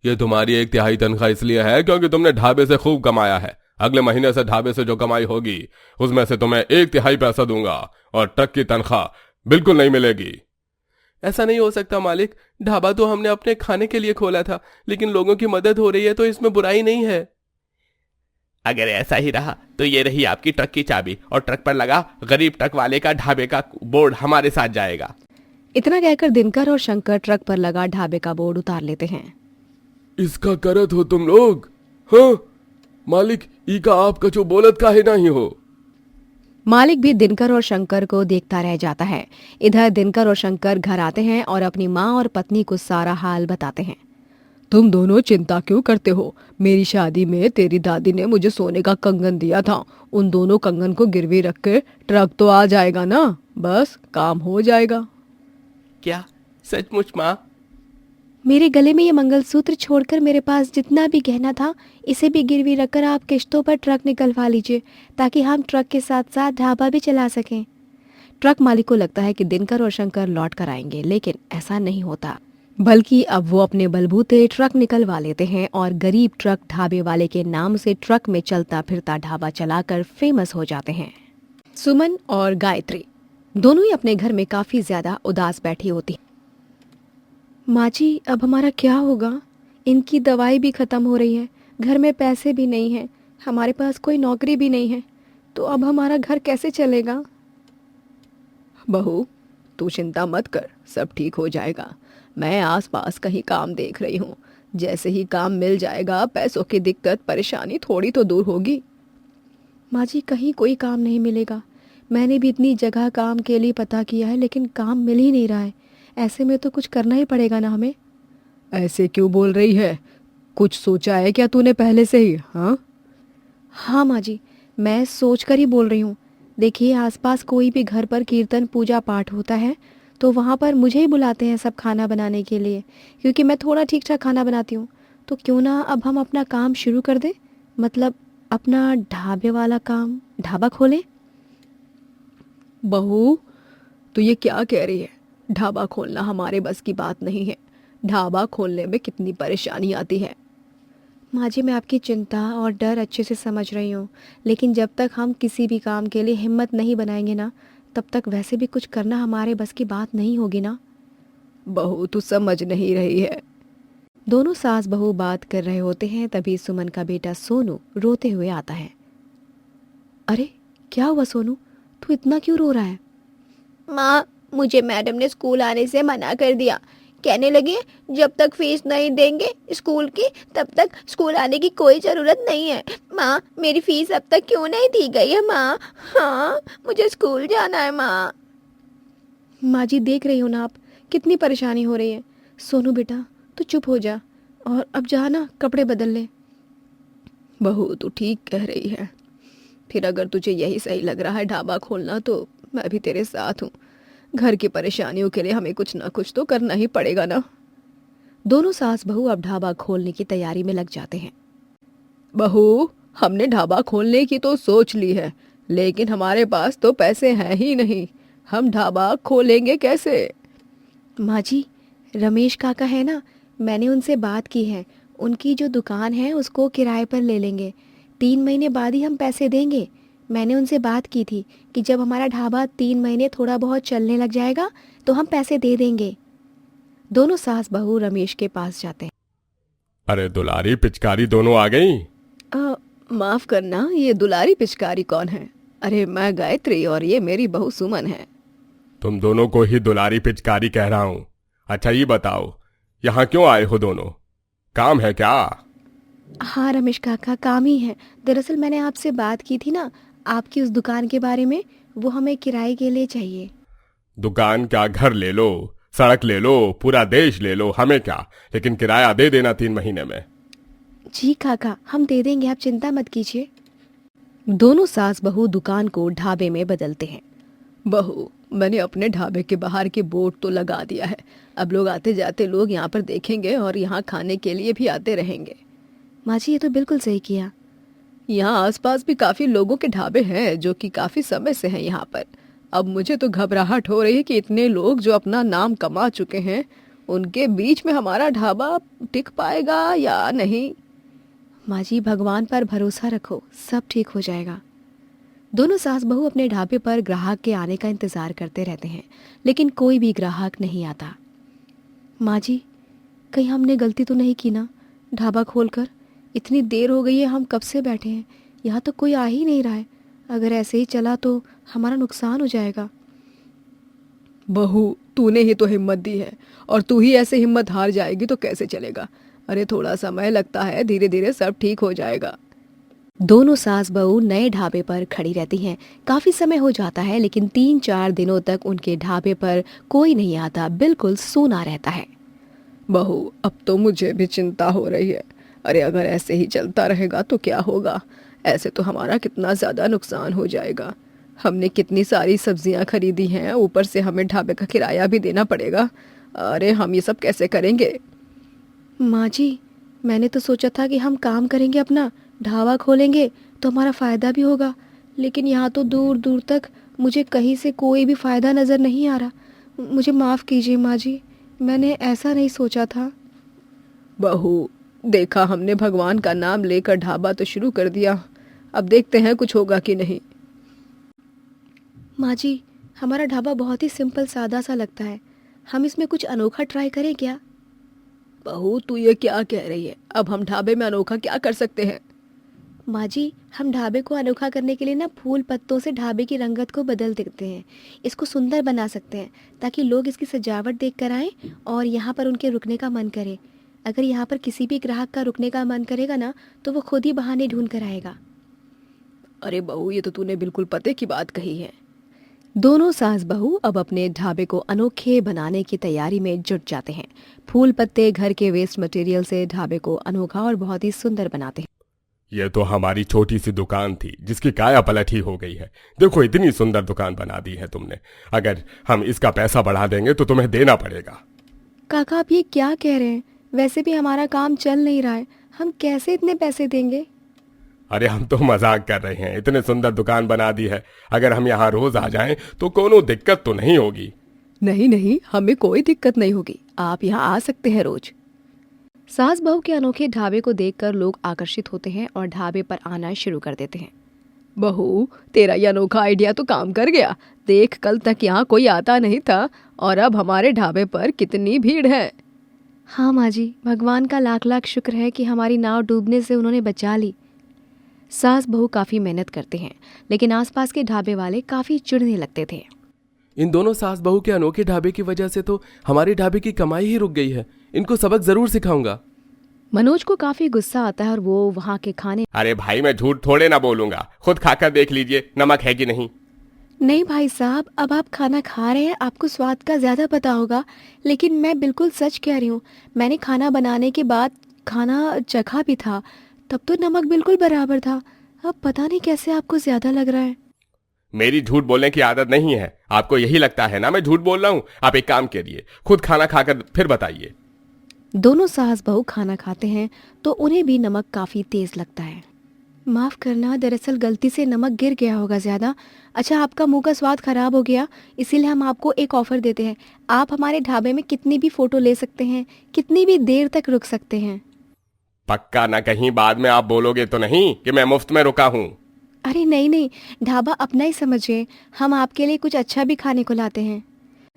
S2: ये तुम्हारी 1/3 तनख्वाह इसलिए है क्योंकि तुमने ढाबे से खूब कमाया है। अगले महीने से ढाबे से जो कमाई होगी उसमें से तुम्हें 1/3 पैसा दूंगा और ट्रक की तनख्वाह बिल्कुल नहीं मिलेगी। ऐसा नहीं हो सकता मालिक, ढाबा तो हमने अपने खाने के लिए खोला था, लेकिन लोगों की मदद हो रही है तो इसमें बुराई नहीं है।
S5: अगर ऐसा ही रहा तो ये रही आपकी ट्रक की चाबी, और ट्रक पर लगा गरीब ट्रक वाले का ढाबे का बोर्ड हमारे साथ जाएगा।
S1: इतना कहकर दिनकर और शंकर ट्रक पर लगा ढाबे का बोर्ड उतार लेते हैं।
S3: इसका करत हो तुम लोग? हाँ मालिक, ई का आपका जो बोलत का है नहीं हो।
S1: मालिक भी दिनकर और शंकर को देखता रह जाता है। इधर दिनकर और शंकर घर आते हैं और अपनी माँ और पत्नी को सारा हाल बताते हैं। तुम दोनों चिंता क्यों करते हो? मेरी शादी में तेरी दादी ने मुझे सोने का कंगन दिया था, उन दोनों कंगन को गिरवी रख के ट्रक तो आ जाएगा ना, बस काम हो जाएगा।
S5: क्या सचमुच माँ?
S1: मेरे गले में ये मंगलसूत्र छोड़कर मेरे पास जितना भी गहना था इसे भी गिरवी रखकर आप किश्तों पर ट्रक निकलवा लीजिए, ताकि हम ट्रक के साथ साथ ढाबा भी चला सकें। ट्रक मालिक को लगता है कि दिनकर और शंकर लौट कर आएंगे, लेकिन ऐसा नहीं होता, बल्कि अब वो अपने बलबूते ट्रक निकलवा लेते हैं और गरीब ट्रक ढाबे वाले के नाम से ट्रक में चलता फिरता ढाबा चलाकर फेमस हो जाते हैं। सुमन और गायत्री दोनों ही अपने घर में काफी ज्यादा उदास बैठी होती। माँ जी, अब हमारा क्या होगा? इनकी दवाई भी खत्म हो रही है, घर में पैसे भी नहीं हैं, हमारे पास कोई नौकरी भी नहीं है, तो अब हमारा घर कैसे चलेगा? बहू, तू चिंता मत कर, सब ठीक हो जाएगा। मैं आसपास कहीं काम देख रही हूँ, जैसे ही काम मिल जाएगा पैसों की दिक्कत परेशानी थोड़ी तो दूर होगी। माँ जी, कहीं कोई काम नहीं मिलेगा। मैंने भी इतनी जगह काम के लिए पता किया है, लेकिन काम मिल ही नहीं रहा है। ऐसे में तो कुछ करना ही पड़ेगा ना हमें। ऐसे क्यों बोल रही है? कुछ सोचा है क्या तूने पहले से ही? हाँ माँ जी, मैं सोच कर ही बोल रही हूँ। देखिए, आसपास कोई भी घर पर कीर्तन पूजा पाठ होता है तो वहाँ पर मुझे ही बुलाते हैं सब खाना बनाने के लिए, क्योंकि मैं थोड़ा ठीक ठाक खाना बनाती हूँ। तो क्यों ना अब हम अपना काम शुरू कर दें, मतलब अपना ढाबे वाला काम, ढाबा खोलें। बहू, तो ये क्या कह रही है? ढाबा खोलना हमारे बस की बात नहीं है। ढाबा खोलने में कितनी परेशानी आती है। माँ जी, मैं आपकी चिंता और डर अच्छे से समझ रही हूँ, लेकिन जब तक हम किसी भी काम के लिए हिम्मत नहीं बनाएंगे ना, तब तक वैसे भी कुछ करना हमारे बस की बात नहीं होगी ना। बहू, तू समझ नहीं रही है। दोनों सास बहू बात कर रहे होते हैं, तभी सुमन का बेटा सोनू रोते हुए आता है। अरे क्या हुआ सोनू, तू इतना क्यों रो रहा है?
S4: माँ, मुझे मैडम ने स्कूल आने से मना कर दिया। कहने लगे जब तक फीस नहीं देंगे स्कूल की तब तक स्कूल आने की कोई ज़रूरत नहीं है। माँ, मेरी फीस अब तक क्यों नहीं दी गई है माँ? हाँ, मुझे स्कूल जाना है माँ।
S1: माँ जी, देख रही हो ना आप कितनी परेशानी हो रही है। सोनू बेटा, तू चुप हो जा और अब जा ना कपड़े बदल ले। बहू तू ठीक कह रही है। फिर अगर तुझे यही सही लग रहा है ढाबा खोलना तो मैं भी तेरे साथ हूँ। घर की परेशानियों के लिए हमें कुछ ना कुछ तो करना ही पड़ेगा ना। दोनों सास बहू अब ढाबा खोलने की तैयारी में लग जाते हैं। बहू, हमने ढाबा खोलने की तो सोच ली है, लेकिन हमारे पास तो पैसे हैं ही नहीं। हम ढाबा खोलेंगे कैसे?
S4: माँ जी, रमेश काका है ना, मैंने उनसे बात की है। उनकी जो दुकान है उसको किराए पर ले लेंगे। 3 महीने बाद ही हम पैसे देंगे। मैंने उनसे बात की थी कि जब हमारा ढाबा 3 महीने थोड़ा बहुत चलने लग जाएगा तो हम पैसे दे देंगे।
S1: दोनों सास बहू रमेश के पास जाते हैं।
S3: अरे दुलारी पिचकारी दोनों आ गई।
S1: माफ करना, ये दुलारी पिचकारी कौन है? अरे मैं गायत्री और ये मेरी बहू सुमन है।
S3: तुम दोनों को ही दुलारी पिचकारी कह रहा हूं। अच्छा ये बताओ, यहाँ क्यों आए हो दोनों? काम है क्या?
S4: हाँ रमेश काका, काम ही है। दरअसल मैंने आपसे बात की थी ना आपकी उस दुकान के बारे में, वो हमें किराए के लिए चाहिए।
S3: दुकान क्या, घर ले लो, सड़क ले लो, पूरा देश ले लो, हमें क्या, लेकिन किराया दे देना 3 महीने में।
S4: जी काका, हम दे देंगे, आप चिंता मत कीजिए।
S1: दोनों सास बहू दुकान को ढाबे में बदलते हैं। बहू, मैंने अपने ढाबे के बाहर के बोर्ड तो लगा दिया है। अब लोग आते जाते लोग यहाँ पर देखेंगे और यहाँ खाने के लिए भी आते रहेंगे।
S4: माँ जी, ये तो बिल्कुल सही किया।
S1: यहाँ आसपास भी काफी लोगों के ढाबे हैं जो कि काफी समय से हैं यहाँ पर। अब मुझे तो घबराहट हो रही है कि इतने लोग जो अपना नाम कमा चुके हैं, उनके बीच में हमारा ढाबा टिक पाएगा या नहीं।
S4: माँ जी, भगवान पर भरोसा रखो, सब ठीक हो जाएगा।
S1: दोनों सास बहू अपने ढाबे पर ग्राहक के आने का इंतजार करते रहते हैं, लेकिन कोई भी ग्राहक नहीं आता।
S4: माँ जी, कहीं हमने गलती तो नहीं की ना? ढाबा खोलकर इतनी देर हो गई है, हम कब से बैठे हैं, यहाँ तो कोई आ ही नहीं रहा है। अगर ऐसे ही चला तो हमारा नुकसान हो जाएगा।
S1: बहू, तूने ही तो हिम्मत दी है और तू ही ऐसे हिम्मत हार जाएगी तो कैसे चलेगा? अरे थोड़ा समय लगता है, धीरे धीरे सब ठीक हो जाएगा। दोनों सास बहू नए ढाबे पर खड़ी रहती हैं। काफी समय हो जाता है, लेकिन 3-4 दिनों तक उनके ढाबे पर कोई नहीं आता, बिल्कुल सूना रहता है। बहू, अब तो मुझे भी चिंता हो रही है। अरे अगर ऐसे ही चलता रहेगा तो क्या होगा? ऐसे तो हमारा कितना ज्यादा नुकसान हो जाएगा। हमने कितनी सारी सब्जियां खरीदी हैं, ऊपर से हमें ढाबे का किराया भी देना पड़ेगा। अरे हम ये सब कैसे करेंगे?
S4: माँ जी, मैंने तो सोचा था कि हम काम करेंगे, अपना ढाबा खोलेंगे तो हमारा फ़ायदा भी होगा, लेकिन यहाँ तो दूर दूर तक मुझे कहीं से कोई भी फ़ायदा नज़र नहीं आ रहा। मुझे माफ़ कीजिए माँ जी, मैंने ऐसा नहीं सोचा था।
S1: बहू, देखा, हमने भगवान का नाम लेकर ढाबा तो शुरू कर दिया, अब देखते हैं कुछ होगा कि नहीं।
S4: माँ जी, हमारा ढाबा बहुत ही सिंपल सादा सा लगता है, हम इसमें कुछ अनोखा ट्राई करें क्या?
S1: बहू, तू ये क्या कह रही है? अब हम ढाबे में अनोखा क्या कर सकते हैं?
S4: माँ जी, हम ढाबे को अनोखा करने के लिए ना फूल पत्तों से ढाबे की रंगत को बदल देते हैं। इसको सुंदर बना सकते हैं ताकि लोग इसकी सजावट देख कर आएँ और यहाँ पर उनके रुकने का मन करे। अगर यहाँ पर किसी भी ग्राहक का रुकने का मन करेगा ना तो वो खुद ही बहाने ढूंढ कर आएगा।
S1: अरे बहू, ये तो तूने बिल्कुल पते की बात कही है। दोनों सास बहू अब अपने ढाबे को अनोखे बनाने की तैयारी में जुट जाते हैं। फूल पत्ते, घर के वेस्ट मटेरियल से ढाबे को अनोखा और बहुत ही सुंदर बनाते हैं।
S3: ये तो हमारी छोटी सी दुकान थी जिसकी काया पलट ही हो गई है। देखो इतनी सुंदर दुकान बना दी है तुमने। अगर हम इसका पैसा बढ़ा देंगे तो तुम्हें देना पड़ेगा।
S4: काका, आप ये क्या कह रहे हैं? वैसे भी हमारा काम चल नहीं रहा है, हम कैसे इतने पैसे देंगे?
S3: अरे हम तो मजाक कर रहे हैं, इतने सुंदर दुकान बना दी है, अगर हम यहाँ रोज आ जाएं तो कोनो दिक्कत तो नहीं होगी।
S1: नहीं नहीं, हमें कोई दिक्कत नहीं होगी, आप यहाँ आ सकते हैं रोज। सास बहू के अनोखे ढाबे को देखकर लोग आकर्षित होते हैं और ढाबे पर आना शुरू कर देते हैं। बहू, तेरा ये अनोखा आइडिया तो काम कर गया। देख, कल तक यहाँ कोई आता नहीं था और अब हमारे ढाबे पर कितनी भीड़ है।
S4: हाँ माँ जी, भगवान का लाख लाख शुक्र है कि हमारी नाव डूबने से उन्होंने बचा ली।
S1: सास बहू काफी मेहनत करते हैं, लेकिन आसपास के ढाबे वाले काफी चिढ़ने लगते थे।
S2: इन दोनों सास बहू के अनोखे ढाबे की वजह से तो हमारे ढाबे की कमाई ही रुक गई है। इनको सबक जरूर सिखाऊंगा।
S1: मनोज को काफी गुस्सा आता है और वो वहाँ के खाने।
S5: अरे भाई, मैं झूठ थोड़े ना बोलूंगा, खुद खाकर देख लीजिए नमक है कि नहीं।
S4: नहीं भाई साहब, अब आप खाना खा रहे हैं, आपको स्वाद का ज़्यादा पता होगा, लेकिन मैं बिल्कुल सच कह रही हूँ। मैंने खाना बनाने के बाद खाना चखा भी था
S1: तब तो नमक बिल्कुल बराबर था, अब पता नहीं कैसे आपको ज्यादा लग रहा है।
S5: मेरी झूठ बोलने की आदत नहीं है, आपको यही लगता है ना मैं झूठ बोल रहा हूँ। आप एक काम करिए, खुद खाना खाकर फिर बताइए।
S1: दोनों सास बहू खाना खाते हैं तो उन्हें भी नमक काफी तेज लगता है। माफ करना, दरअसल गलती से नमक गिर गया होगा ज्यादा। अच्छा, आपका मुंह का स्वाद खराब हो गया, इसीलिए हम आपको एक ऑफर देते हैं। आप हमारे ढाबे में कितनी भी फोटो ले सकते हैं, कितनी भी देर तक रुक सकते हैं।
S5: पक्का ना कहीं बाद में आप बोलोगे तो नहीं कि मैं मुफ्त में रुका हूँ।
S1: अरे नहीं नहीं, ढाबा अपना ही समझिए, हम आपके लिए कुछ अच्छा भी खाने को लाते हैं।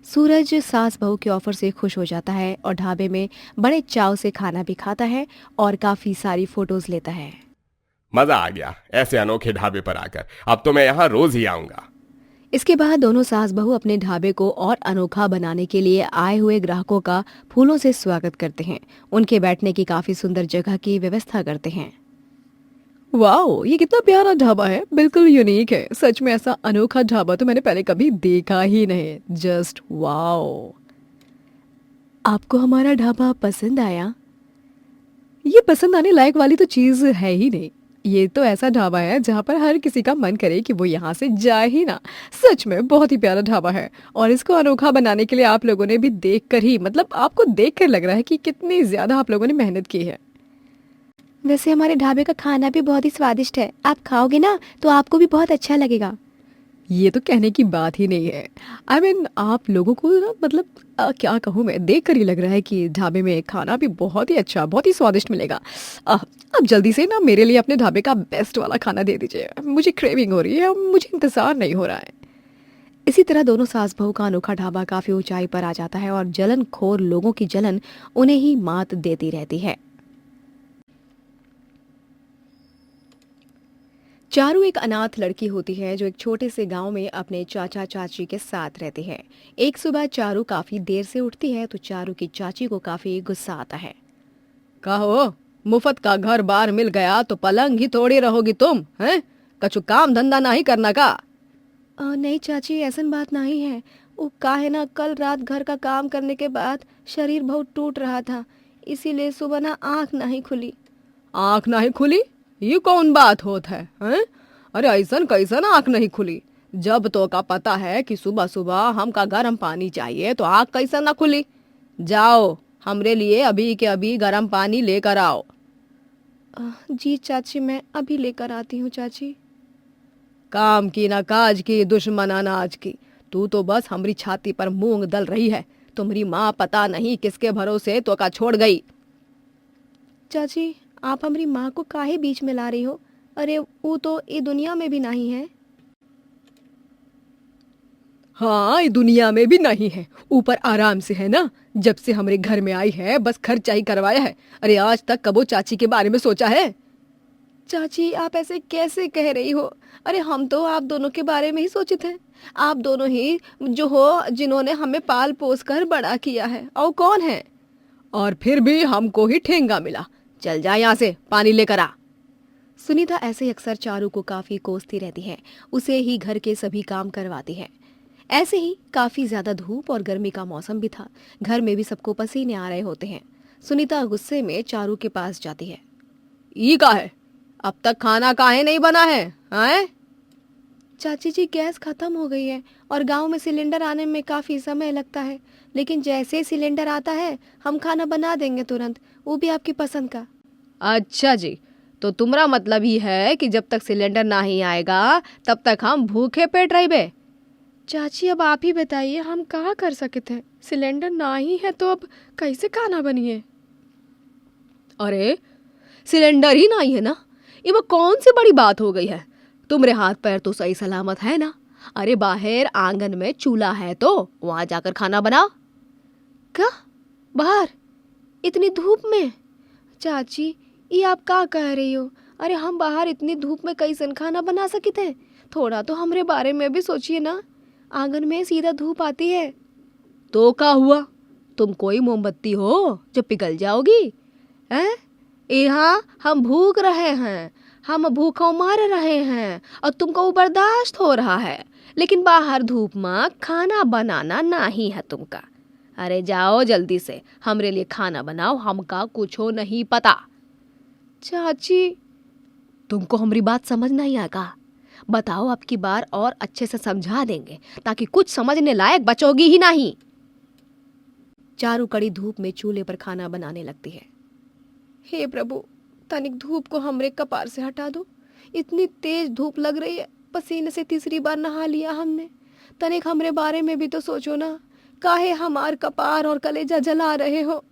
S1: सूरज सास बहू के ऑफर से खुश हो जाता है और ढाबे में बड़े चाव से खाना भी खाता है और काफी सारी फोटोज लेता है।
S5: मजा आ गया ऐसे अनोखे ढाबे पर आकर, अब तो मैं यहाँ रोज ही आऊंगा।
S1: इसके बाद दोनों सास बहू अपने ढाबे को और अनोखा बनाने के लिए आए हुए ग्राहकों का फूलों से स्वागत करते हैं। उनके बैठने की काफी सुंदर जगह की व्यवस्था करते हैं। वाओ, ये कितना प्यारा ढाबा है, बिल्कुल यूनिक है। सच में ऐसा अनोखा ढाबा तो मैंने पहले कभी देखा ही नहीं। Just wow. आपको हमारा ढाबा पसंद आया? ये पसंद आने लायक वाली तो चीज है ही नहीं। ये तो ऐसा ढाबा है जहाँ पर हर किसी का मन करे कि वो यहाँ से जाए ही ना। सच में बहुत ही प्यारा ढाबा है और इसको अनोखा बनाने के लिए आप लोगों ने भी देखकर ही, मतलब आपको देखकर लग रहा है कि कितनी ज्यादा आप लोगों ने मेहनत की है। वैसे हमारे ढाबे का खाना भी बहुत ही स्वादिष्ट है, आप खाओगे ना तो आपको भी बहुत अच्छा लगेगा। ये तो कहने की बात ही नहीं है। I mean, आप लोगों को ना, मतलब क्या कहूँ मैं, देख कर ही लग रहा है कि ढाबे में खाना भी बहुत ही अच्छा, बहुत ही स्वादिष्ट मिलेगा। अब जल्दी से ना मेरे लिए अपने ढाबे का बेस्ट वाला खाना दे दीजिए, मुझे क्रेविंग हो रही है, अब मुझे इंतजार नहीं हो रहा है। इसी तरह दोनों सास बहू का अनोखा ढाबा काफी ऊंचाई पर आ जाता है और जलनखोर लोगों की जलन उन्हें ही मात देती रहती है। चारू एक अनाथ लड़की होती है जो एक छोटे से गांव में अपने चाचा चाची के साथ रहती है। एक सुबह चारू काफी देर से उठती है तो चारू की चाची को काफी गुस्सा आता है। कहो, मुफ्त का घर बार मिल गया तो पलंग ही तोड़ी रहोगी तुम, हैं? कछु काम धंधा नहीं करना का? नहीं चाची, ऐसन बात नहीं है। वो का है ना, कल रात घर का काम करने के बाद शरीर बहुत टूट रहा था, इसीलिए सुबह ना आँख नहीं खुली। आँख नहीं खुली? ये कौन बात होत है, हैं? अरे ऐसन कैसन आँख नहीं खुली? जब तो का पता है कि सुबह सुबह हमका गर्म पानी चाहिए तो आँख कैसन ना खुली? जाओ हमरे लिए अभी के अभी गर्म पानी लेकर आओ। जी चाची, मैं अभी लेकर आती हूँ चाची। काम की ना काज की, दुश्मन अनाज की। तू तो बस हमारी छाती पर मूंग दल रही है। तुम्हारी माँ पता नहीं किसके भरोसे तो का छोड़ गई। चाची, आप हमारी माँ को काहे बीच में ला रही हो? अरे वो तो ये दुनिया में भी नहीं है। हाँ, ये दुनिया में भी नहीं है, ऊपर आराम से है ना। जब से हमारे घर में आई है बस खर्चा ही करवाया है। अरे आज तक कबो चाची के बारे में सोचा है? चाची, आप ऐसे कैसे कह रही हो? अरे हम तो आप दोनों के बारे में ही सोचे थे। आप दोनों ही जो हो जिन्होंने हमें पाल पोस कर बड़ा किया है। और कौन है? और फिर भी हमको ही ठेंगा मिला। चल जा यहाँ से, पानी लेकर आ। सुनीता ऐसे ही अक्सर चारू को काफी कोसती रहती है, उसे ही घर के सभी काम करवाती है। ऐसे ही काफी ज्यादा धूप और गर्मी का मौसम भी था। घर में भी सबको पसीने आ रहे होते हैं। सुनीता गुस्से में चारू के पास जाती है। ये का है? अब तक खाना काहे नहीं बना है, हैं? चाची जी, गैस खत्म हो गई है और गांव में सिलेंडर आने में काफी समय लगता है, लेकिन जैसे ही सिलेंडर आता है हम खाना बना देंगे तुरंत, वो भी आपकी पसंद का। अच्छा जी, तो तुम्हारा मतलब ही है कि जब तक सिलेंडर ना ही आएगा तब तक हम भूखे पेट रहिबे? चाची, अब आप ही बताइए, हम कहाँ कर सकते हैं? सिलेंडर ना ही है तो अब कैसे खाना बनिए? अरे सिलेंडर ही नहीं है ना, ये वो कौन सी बड़ी बात हो गई है? तुम्हारे हाथ पैर तो सही सलामत है ना? अरे बाहर आंगन में चूल्हा है तो वहां जाकर खाना बनाओ। क्या बाहर इतनी धूप में? चाची, ये आप क्या कह रही हो? अरे हम बाहर इतनी धूप में कैसे खाना बना सके थे? थोड़ा तो हमारे बारे में भी सोचिए ना। आंगन में सीधा धूप आती है तो क्या हुआ? तुम कोई मोमबत्ती हो जो पिघल जाओगी? हैं? यहाँ हम भूख रहे हैं, हम भूखों मर रहे हैं और तुमको वो बर्दाश्त हो रहा है, लेकिन बाहर धूप में खाना बनाना नहीं है तुमका। अरे जाओ जल्दी से हमरे लिए खाना बनाओ, हमका कुछ नहीं पता। चाची,
S6: तुमको हमारी बात समझ नहीं आएगा? बताओ, अब की बार और अच्छे से समझा देंगे ताकि कुछ समझने लायक बचोगी ही नहीं।
S1: चारू कड़ी धूप में चूल्हे पर खाना बनाने लगती है। हे प्रभु, तनिक धूप को हमरे कपार से हटा दो। इतनी तेज धूप लग रही है, पसीने से तीसरी बार नहा लिया हमने। तनिक हमरे बारे में भी तो सोचो ना, काहे हमार कपार और कलेजा जला रहे हो।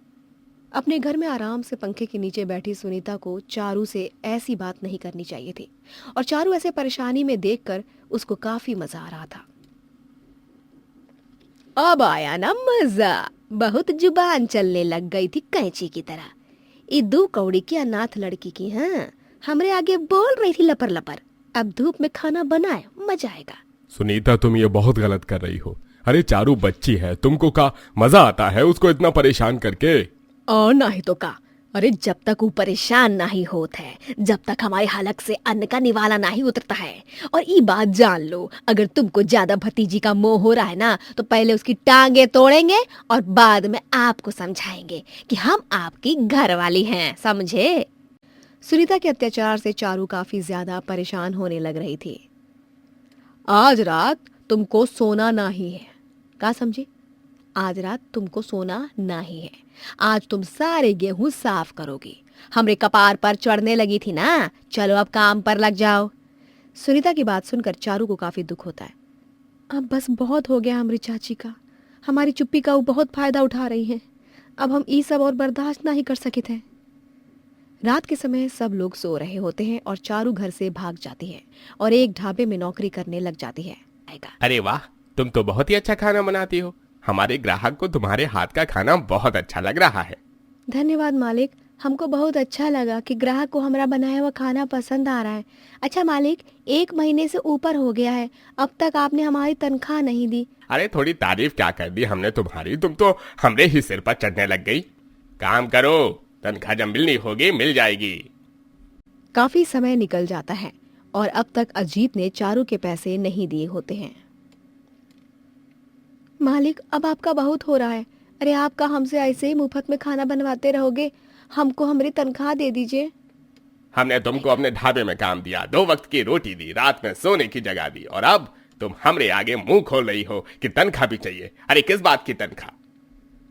S1: अपने घर में आराम से पंखे के नीचे बैठी सुनीता को चारू से ऐसी बात नहीं करनी चाहिए थी, और चारू ऐसे परेशानी में देखकर उसको काफी मजा आ रहा था। अब आया ना मजा, बहुत जुबान चलने लग गई थी कैंची की तरह। ये 2 कौड़ी की अनाथ लड़की की, हाँ, हमरे आगे बोल रही थी लपर लपर। अब धूप में खाना बनाए, मजा आएगा।
S3: सुनीता, तुम ये बहुत गलत कर रही हो। अरे चारू बच्ची है, तुमको का मजा आता है उसको इतना परेशान करके?
S6: और नहीं तो का। अरे जब तक वो परेशान नहीं होत है, जब तक हमारे हलक से अन्न का निवाला नहीं उतरता है। और ये बात जान लो, अगर तुमको ज्यादा भतीजी का मोह हो रहा है ना, तो पहले उसकी टांगे तोड़ेंगे और बाद में आपको समझाएंगे कि हम आपकी घरवाली हैं, समझे? सुनीता के अत्याचार से चारू काफी ज्यादा परेशान होने लग रही थी। आज रात तुमको सोना नहीं है, क्या समझी? आज रात तुमको सोना नहीं है। आज तुम सारे गेहूं साफ करोगी। हमरे कपार पर चढ़ने लगी थी ना, चलो अब काम पर लग जाओ। सुनीता की बात सुनकर चारू को काफी दुख होता है। अब बस बहुत हो गया हमारी चाची का। हमारी चुप्पी का वो बहुत फायदा उठा रही हैं। अब हम ये सब और बर्दाश्त नहीं कर सके थे। रात के समय सब लोग सो रहे होते हैं और चारू घर से भाग जाती है और एक ढाबे में नौकरी करने लग जाती है।
S5: अरे वाह, तुम तो बहुत ही अच्छा खाना बनाती हो। हमारे ग्राहक को तुम्हारे हाथ का खाना बहुत अच्छा लग रहा है।
S1: धन्यवाद मालिक, हमको बहुत अच्छा लगा कि ग्राहक को हमारा बनाया हुआ खाना पसंद आ रहा है। अच्छा मालिक, 1 महीने से ऊपर हो गया है, अब तक आपने हमारी तनख्वाह नहीं दी।
S5: अरे थोड़ी तारीफ क्या कर दी हमने तुम्हारी, तुम तो हमरे ही सिर पर चढ़ने लग गई। काम करो, तनख्वाह जब मिलनी होगी मिल जाएगी।
S1: काफी समय निकल जाता है और अब तक अजीत ने चारू के पैसे नहीं दिए होते हैं। मालिक, अब आपका बहुत हो रहा है। अरे आपका हमसे ऐसे ही मुफ्त में खाना बनवाते रहोगे? हमको हमारी तनख्वाह दे दीजिए।
S5: हमने तुमको अपने ढाबे में काम दिया, 2 वक्त की रोटी दी, रात में सोने की जगह दी, और अब तुम हमरे आगे मुंह खोल रही हो कि तनख्वाह भी चाहिए। अरे किस बात की तनख्वाह?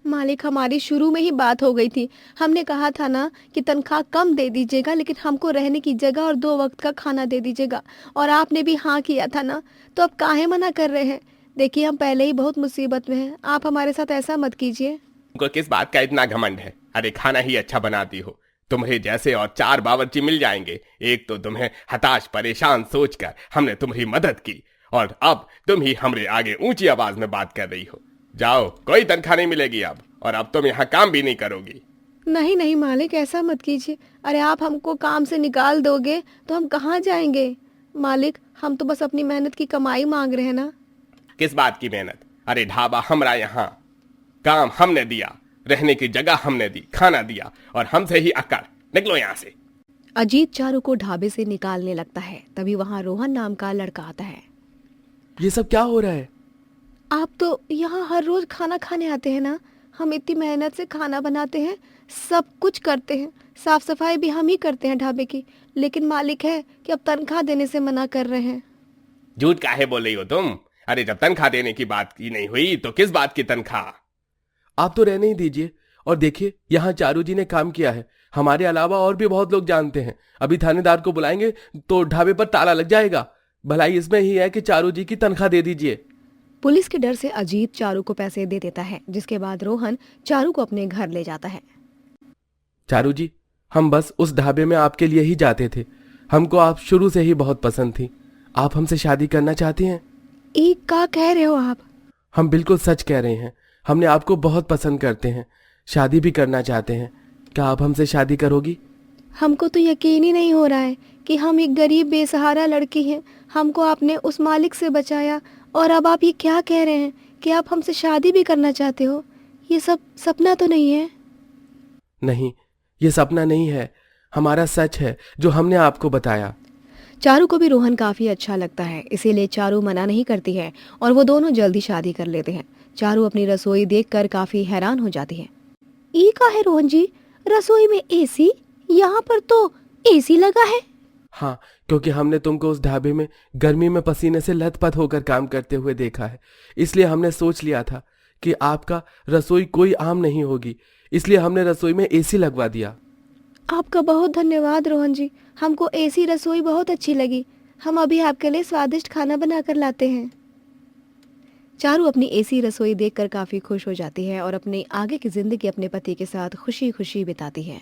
S1: मालिक, हमारी शुरू में ही बात हो गई थी। हमने कहा था ना कि तनख्वाह कम दे दीजिएगा, लेकिन हमको रहने की जगह और 2 वक्त का खाना दे दीजिएगा, और आपने भी हाँ किया था ना, तो अब काहे मना कर रहे हैं? देखिए, हम पहले ही बहुत मुसीबत में हैं, आप हमारे साथ ऐसा मत कीजिए।
S5: तुमको किस बात का इतना घमंड है? अरे खाना ही अच्छा बनाती हो, तुम्हें जैसे और 4 बावर्ची मिल जाएंगे। एक तो तुम्हें हताश परेशान सोचकर हमने तुम्हारी मदद की, और अब तुम ही हमरे आगे ऊंची आवाज में बात कर रही हो। जाओ, कोई तनख्वाह नहीं मिलेगी अब, और अब तुम यहाँ काम भी नहीं करोगी।
S1: नहीं नहीं मालिक, ऐसा मत कीजिए। अरे आप हमको काम से निकाल दोगे तो हम कहाँ जाएंगे? मालिक, हम तो बस अपनी मेहनत की कमाई मांग रहे हैं ना।
S5: किस बात की मेहनत? अरे ढाबा हमरा यहाँ, काम हमने दिया, रहने की जगह हमने दी, खाना दिया, और हमसे ही अकड़। निकलो यहाँ से।
S1: अजीत चारू को ढाबे से निकालने लगता है। तभी वहाँ रोहन नाम का लड़का आता है।
S2: ये सब क्या हो रहा है?
S1: आप तो यहाँ हर रोज खाना खाने आते हैं ना? हम इतनी मेहनत से खाना बनाते हैं, सब कुछ करते हैं, साफ सफाई भी हम ही करते हैं ढाबे की, लेकिन मालिक है कि अब तनख्वाह देने से मना कर रहे हैं।
S5: झूठ काहे बोल रही हो तुम? अरे जब तनख्वाह देने की बात की नहीं हुई तो किस बात की तनख्वाह?
S2: आप तो रहने ही दीजिए, और देखिए यहाँ चारू जी ने काम किया है, हमारे अलावा और भी बहुत लोग जानते हैं। अभी थानेदार को बुलाएंगे तो ढाबे पर ताला लग जाएगा। भलाई इसमें ही है कि चारू जी की तनख्वाह दे दीजिए।
S1: पुलिस के डर से अजीत चारू को पैसे दे देता है, जिसके बाद रोहन चारू को अपने घर ले जाता है।
S2: चारू जी, हम बस उस ढाबे में आपके लिए ही जाते थे। हमको आप शुरू से ही बहुत पसंद थी। आप हमसे शादी करना चाहती हैं?
S1: एक का कह रहे हो आप?
S2: हम बिल्कुल सच कह रहे हैं। हमने आपको बहुत पसंद करते हैं, शादी भी करना चाहते हैं। क्या आप हमसे शादी करोगी?
S1: हमको तो यकीन ही नहीं हो रहा है कि हम एक गरीब बेसहारा लड़की हैं। हमको आपने उस मालिक से बचाया, और अब आप ये क्या कह रहे हैं कि आप हमसे शादी भी करना चाहते हो? ये सब सपना तो नहीं है?
S2: नहीं, ये सपना नहीं है, हमारा सच है जो हमने आपको बताया।
S1: चारू को भी रोहन काफी अच्छा लगता है, इसीलिए चारू मना नहीं करती है और वो दोनों जल्दी शादी कर लेते हैं। चारू अपनी रसोई देखकर काफी हैरान हो जाती है। ई का है रोहन जी, रसोई में एसी? यहाँ पर तो एसी लगा है।
S5: हाँ, क्योंकि हमने तुमको उस ढाबे में गर्मी में पसीने से लथपथ होकर काम करते हुए देखा है। इसलिए हमने सोच लिया था कि आपका रसोई कोई आम नहीं होगी, इसलिए हमने रसोई में एसी लगवा दिया।
S6: आपका बहुत धन्यवाद रोहन जी, हमको एसी रसोई बहुत अच्छी लगी। हम अभी आपके लिए स्वादिष्ट खाना बनाकर लाते हैं। चारू अपनी एसी रसोई देखकर काफी खुश हो जाती है और अपनी आगे की जिंदगी अपने पति के साथ खुशी खुशी बिताती है।